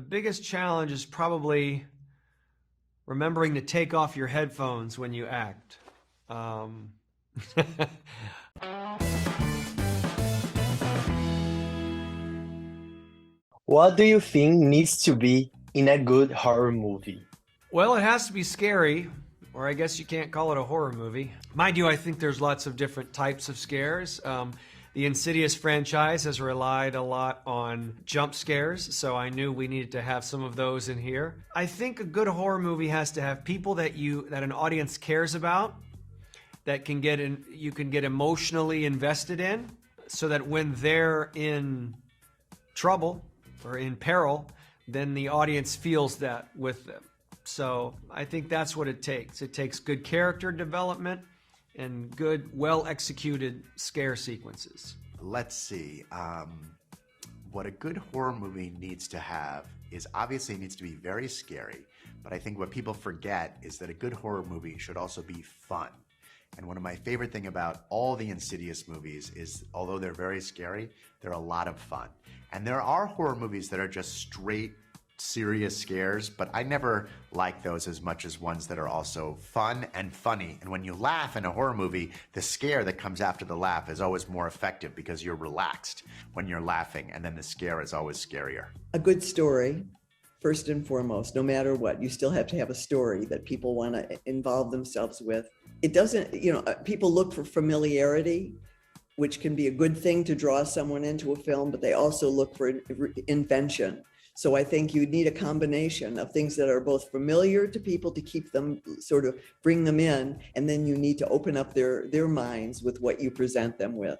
biggest challenge is probably remembering to take off your headphones when you act. What do you think needs to be in a good horror movie? Well, it has to be scary, or I guess you can't call it a horror movie. Mind you, I think there's lots of different types of scares. The Insidious franchise has relied a lot on jump scares, so I knew we needed to have some of those in here. I think a good horror movie has to have people that an audience cares about, that you can get emotionally invested in, so that when they're in trouble or in peril, then the audience feels that with them. So I think that's what it takes. It takes good character development and good, well-executed scare sequences. Let's see. What a good horror movie needs to have is obviously it needs to be very scary, but I think what people forget is that a good horror movie should also be fun. And one of my favorite thing about all the Insidious movies is, although they're very scary, they're a lot of fun. And there are horror movies that are just straight serious scares, but I never like those as much as ones that are also fun and funny. And when you laugh in a horror movie, the scare that comes after the laugh is always more effective because you're relaxed when you're laughing, and then the scare is always scarier. A good story, first and foremost, no matter what, you still have to have a story that people want to involve themselves with. It doesn't, people look for familiarity, which can be a good thing to draw someone into a film, but they also look for invention. So I think you need a combination of things that are both familiar to people to keep them, sort of bring them in, and then you need to open up their minds with what you present them with.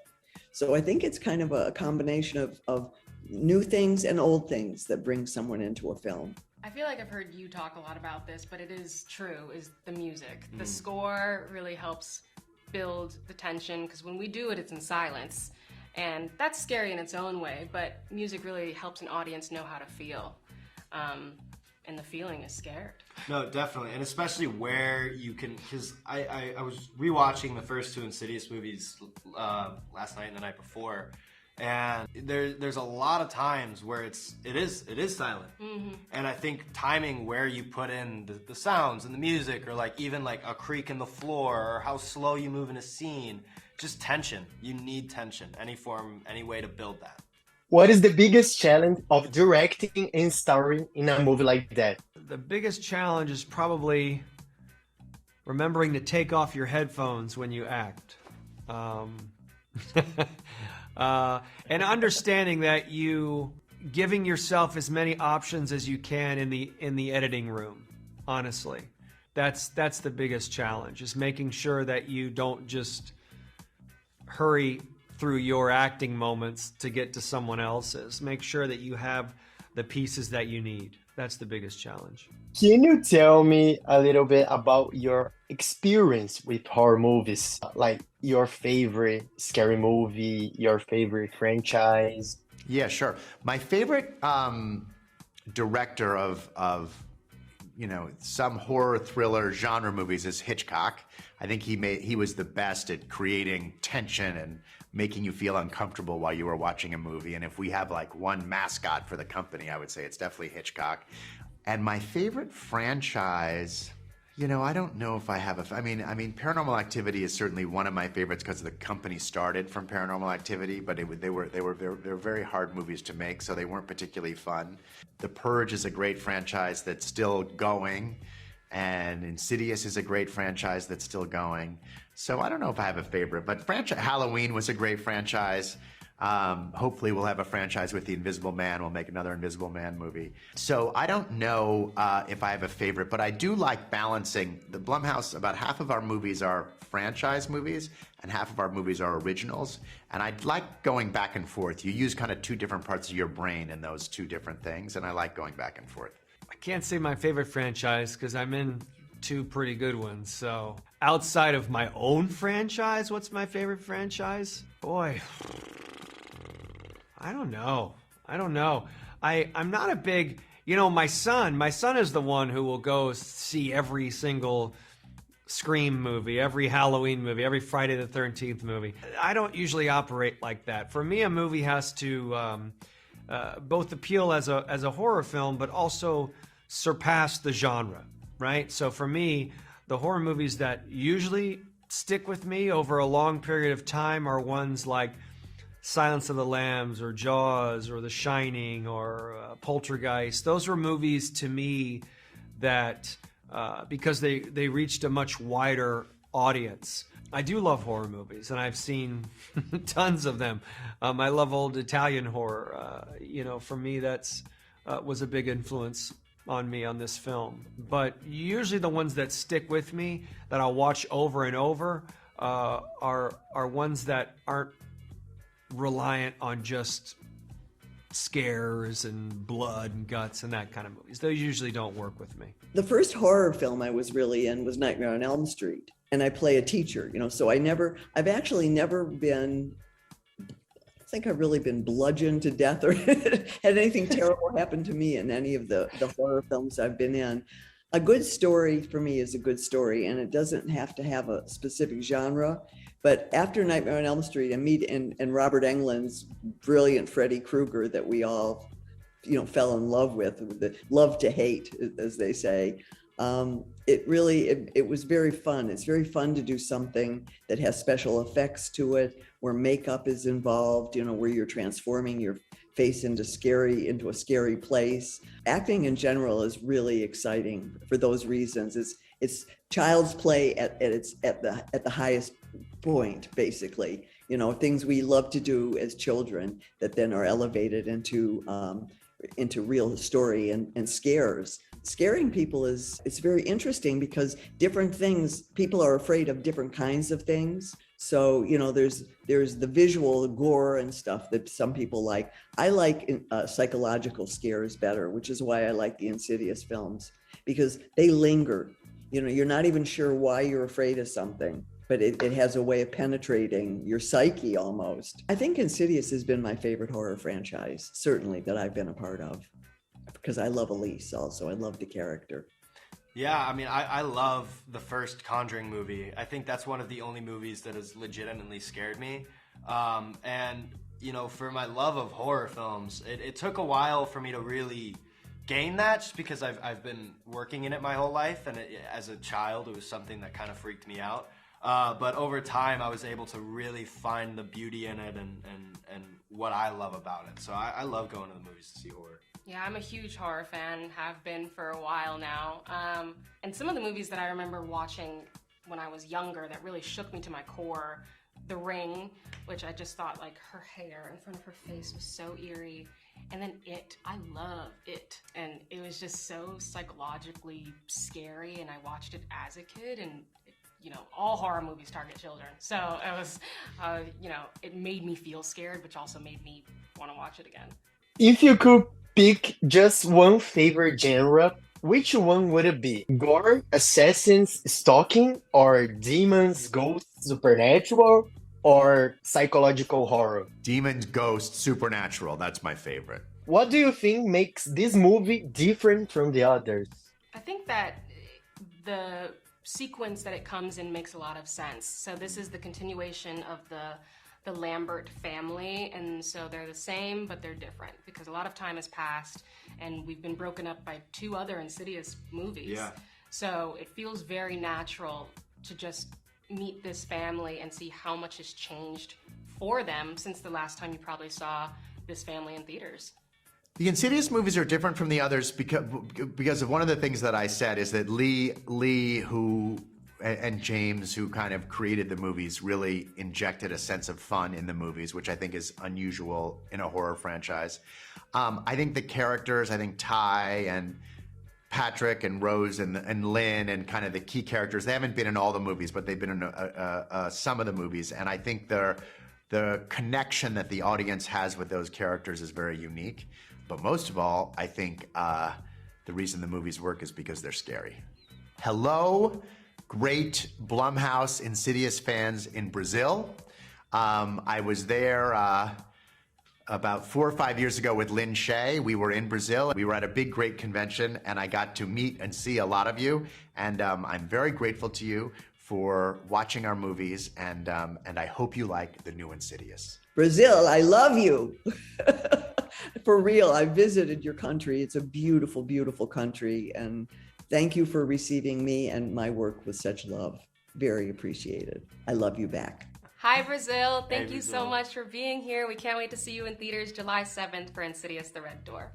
So I think it's kind of a combination of new things and old things that bring someone into a film. I feel like I've heard you talk a lot about this, but it is true, is the music. The score really helps build the tension, because when we do it, it's in silence. And that's scary in its own way, but music really helps an audience know how to feel. And the feeling is scared. No, definitely. And especially where you can, because I was rewatching the first two Insidious movies last night and the night before, and there's a lot of times where it is silent. Mm-hmm. And I think timing where you put in the sounds and the music, or like even like a creak in the floor, or how slow you move in a scene, just tension. You need tension, any way to build that. What is the biggest challenge of directing and starring in a movie like that? The biggest challenge is probably remembering to take off your headphones when you act. And understanding that giving yourself as many options as you can in the editing room. Honestly, that's the biggest challenge, is making sure that you don't just hurry through your acting moments to get to someone else's. Make sure that you have the pieces that you need. That's the biggest challenge. Can you tell me a little bit about your experience with horror movies? Like your favorite scary movie, your favorite franchise? Yeah, sure. My favorite director of some horror thriller genre movies is Hitchcock. I think he was the best at creating tension and making you feel uncomfortable while you were watching a movie. And if we have like one mascot for the company, I would say it's definitely Hitchcock. And my favorite franchise, I don't know if I have I mean, Paranormal Activity is certainly one of my favorites because the company started from Paranormal Activity, but they were very hard movies to make, so they weren't particularly fun. The Purge is a great franchise that's still going, and Insidious is a great franchise that's still going. So I don't know if I have a favorite, but Halloween was a great franchise. Hopefully we'll have a franchise with the Invisible Man. We'll make another Invisible Man movie. So I don't know if I have a favorite, but I do like balancing. The Blumhouse, about half of our movies are franchise movies and half of our movies are originals. And I like going back and forth. You use kind of two different parts of your brain in those two different things, and I like going back and forth. I can't say my favorite franchise because I'm in two pretty good ones. So outside of my own franchise, what's my favorite franchise? Boy, I don't know. I'm not a big, my son is the one who will go see every single Scream movie, every Halloween movie, every Friday the 13th movie. I don't usually operate like that. For me, a movie has to both appeal as a horror film, but also surpass the genre, right? So for me, the horror movies that usually stick with me over a long period of time are ones like Silence of the Lambs or Jaws or The Shining or Poltergeist. Those were movies to me that, because they reached a much wider audience. I do love horror movies, and I've seen tons of them. I love old Italian horror. For me, that's was a big influence on me on this film. But usually the ones that stick with me, that I'll watch over and over, are ones that aren't reliant on just scares and blood and guts and that kind of movies. Those usually don't work with me. The first horror film I was really in was Nightmare on Elm Street, and I play a teacher, so I've actually never been, I think I've really been bludgeoned to death or had anything terrible happen to me in any of the horror films I've been in. A good story for me is a good story, and it doesn't have to have a specific genre. But after Nightmare on Elm Street and Robert Englund's brilliant Freddy Krueger that we all, fell in love with, the love to hate, as they say, it was very fun. It's very fun to do something that has special effects to it, where makeup is involved, where you're transforming your face into a scary place. Acting in general is really exciting for those reasons. It's child's play at the highest point, basically. Things we love to do as children that then are elevated into real story and scares. Scaring people it's very interesting because different things, people are afraid of different kinds of things. So, there's the visual gore and stuff that some people like. I like psychological scares better, which is why I like the Insidious films, because they linger. You're not even sure why you're afraid of something, but it has a way of penetrating your psyche almost. I think Insidious has been my favorite horror franchise, certainly, that I've been a part of, because I love Elise also. I love the character. Yeah, I love the first Conjuring movie. I think that's one of the only movies that has legitimately scared me. And for my love of horror films, it took a while for me to really gain that, just because I've been working in it my whole life, and as a child it was something that kind of freaked me out. But over time I was able to really find the beauty in it and what I love about it. So I love going to the movies to see horror. Yeah, I'm a huge horror fan, have been for a while now. And some of the movies that I remember watching when I was younger that really shook me to my core, The Ring, which I just thought, like, her hair in front of her face was so eerie. And then It, I love It. And it was just so psychologically scary, and I watched it as a kid, and all horror movies target children. So it was, it made me feel scared, which also made me want to watch it again. If you could pick just one favorite genre, which one would it be? Gore, assassins, stalking, or demons, ghosts, supernatural, or psychological horror? Demons, ghosts, supernatural. That's my favorite. What do you think makes this movie different from the others? I think that the sequence that it comes in makes a lot of sense. So this is the continuation of the Lambert family, and so they're the same, but they're different because a lot of time has passed and we've been broken up by two other Insidious movies. Yeah. So it feels very natural to just meet this family and see how much has changed for them since the last time you probably saw this family in theaters. The Insidious movies are different from the others because of one of the things that I said is that Lee and James, who kind of created the movies, really injected a sense of fun in the movies, which I think is unusual in a horror franchise. I think the characters, Ty and Patrick and Rose and Lynn and kind of the key characters, they haven't been in all the movies, but they've been in some of the movies. And I think the connection that the audience has with those characters is very unique. But most of all, I think the reason the movies work is because they're scary. Hello, great Blumhouse Insidious fans in Brazil. I was there about 4 or 5 years ago with Lin Shaye. We were in Brazil. We were at a big, great convention, and I got to meet and see a lot of you. And I'm very grateful to you for watching our movies, and I hope you like the new Insidious. Brazil, I love you. For real, I visited your country. It's a beautiful, beautiful country. And thank you for receiving me and my work with such love. Very appreciated. I love you back. Hi, Brazil. Thank Hey, you so Brazil. much for being here. We can't wait to see you in theaters July 7th for Insidious: The Red Door.